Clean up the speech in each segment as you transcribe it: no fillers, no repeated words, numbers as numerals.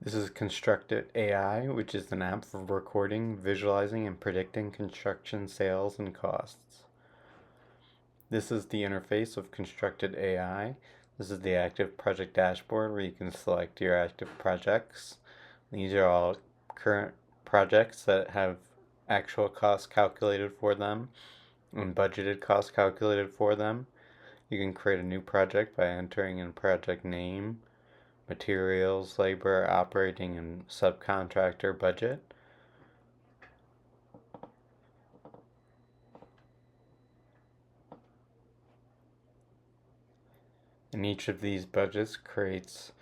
This is ConstructIT AI, which is an app for recording, visualizing, and predicting construction sales and costs. This is the interface of ConstructIT AI. This is the active project dashboard where you can select your active projects. These are all current projects that have actual costs calculated for them and budgeted costs calculated for them. You can create a new project by entering in project name, materials, labor, operating, and subcontractor budget. And each of these budgets creates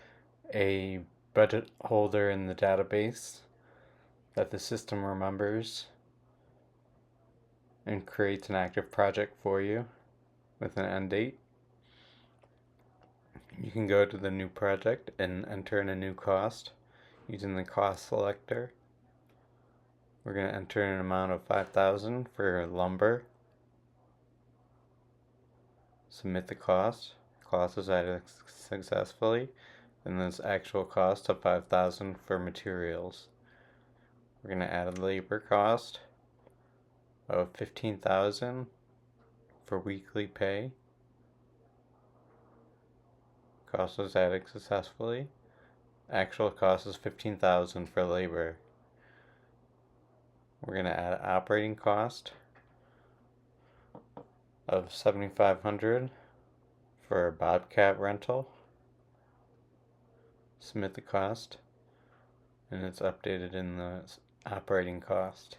a budget holder in the database that the system remembers and creates an active project for you with an end date. You can go to the new project and enter in a new cost using the cost selector. We're going to enter in an amount of $5,000 for lumber. Submit the cost. Cost is added successfully, and this actual cost of $5,000 for materials. We're going to add a labor cost of $15,000 for weekly pay. Cost was added successfully. Actual cost is $15,000 for labor. We're going to add operating cost of $7,500 for a Bobcat rental. Submit the cost, and it's updated in the operating cost.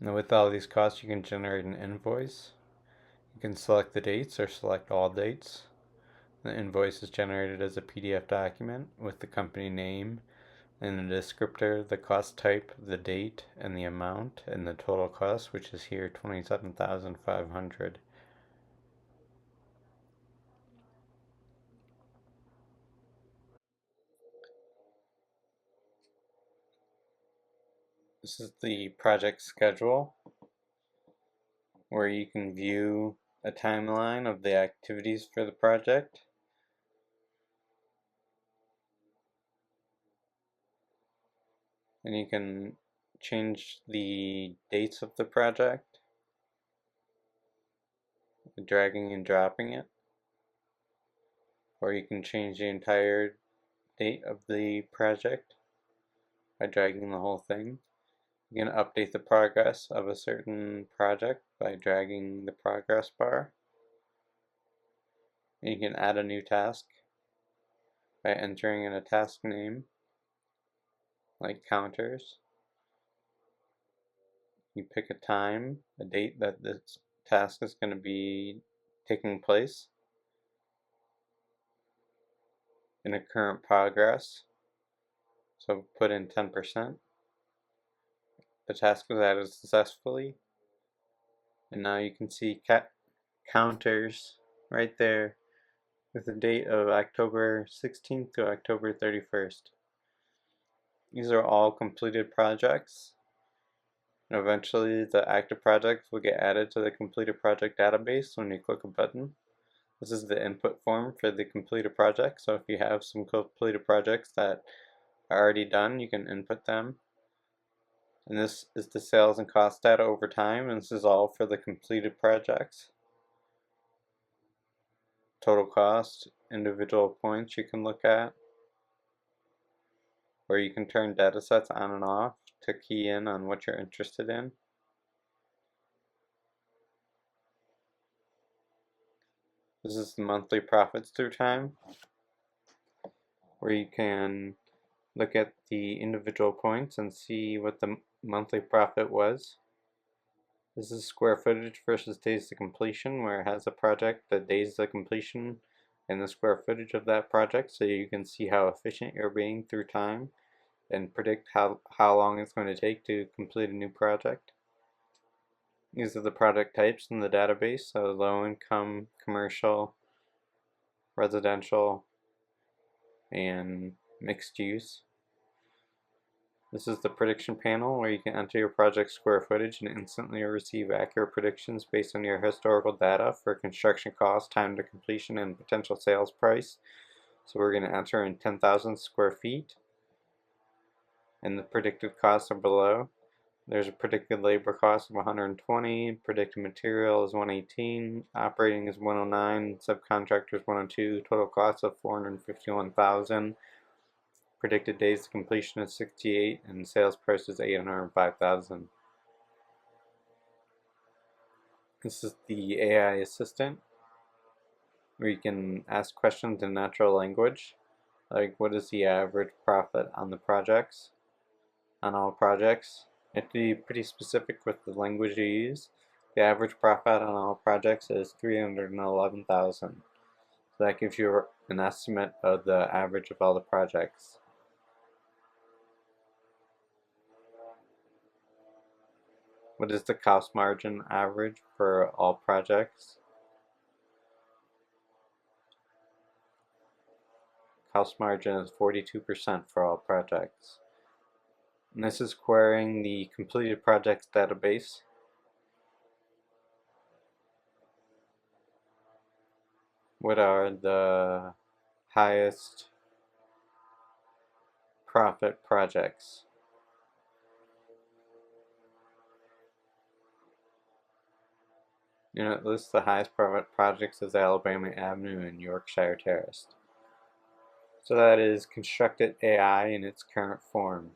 Now with all these costs, you can generate an invoice. You can select the dates or select all dates. The invoice is generated as a PDF document with the company name and the descriptor, the cost type, the date, and the amount, and the total cost, which is here $27,500. This is the project schedule, where you can view a timeline of the activities for the project. And you can change the dates of the project, dragging and dropping it. Or you can change the entire date of the project by dragging the whole thing. You can update the progress of a certain project by dragging the progress bar. And you can add a new task by entering in a task name, like counters. You pick a time, a date that this task is going to be taking place in a current progress. So put in 10%. The task was added successfully, and now you can see counters right there with the date of October 16th to October 31st. These are all completed projects, and eventually the active projects will get added to the completed project database when you click a button. This is the input form for the completed project, so if you have some completed projects that are already done, you can input them. And this is the sales and cost data over time, and this is all for the completed projects. Total cost, individual points you can look at, or you can turn data sets on and off to key in on what you're interested in. This is the monthly profits through time, where you can look at the individual points and see what the monthly profit was. This is square footage versus days to completion, where it has a project, the days to completion, and the square footage of that project, so you can see how efficient you're being through time and predict how long it's going to take to complete a new project. These are the product types in the database, so low income, commercial, residential, and mixed use. This is the prediction panel where you can enter your project square footage and instantly receive accurate predictions based on your historical data for construction cost, time to completion, and potential sales price. So we're going to enter in 10,000 square feet. and the predicted costs are below. There's a predicted labor cost of 120, predicted material is 118, operating is 109, subcontractors 102, total cost of 451,000, predicted days to completion is 68, and sales price is 805,000. This is the AI assistant, where you can ask questions in natural language, like what is the average profit on the projects, on all projects. You have to be pretty specific with the language you use. The average profit on all projects is 311,000. So that gives you an estimate of the average of all the projects. What is the cost margin average for all projects? Cost margin is 42% for all projects. And this is querying the completed projects database. What are the highest profit projects? It lists the highest profit projects as Alabama Avenue and Yorkshire Terrace. So that is ConstructIT AI in its current form.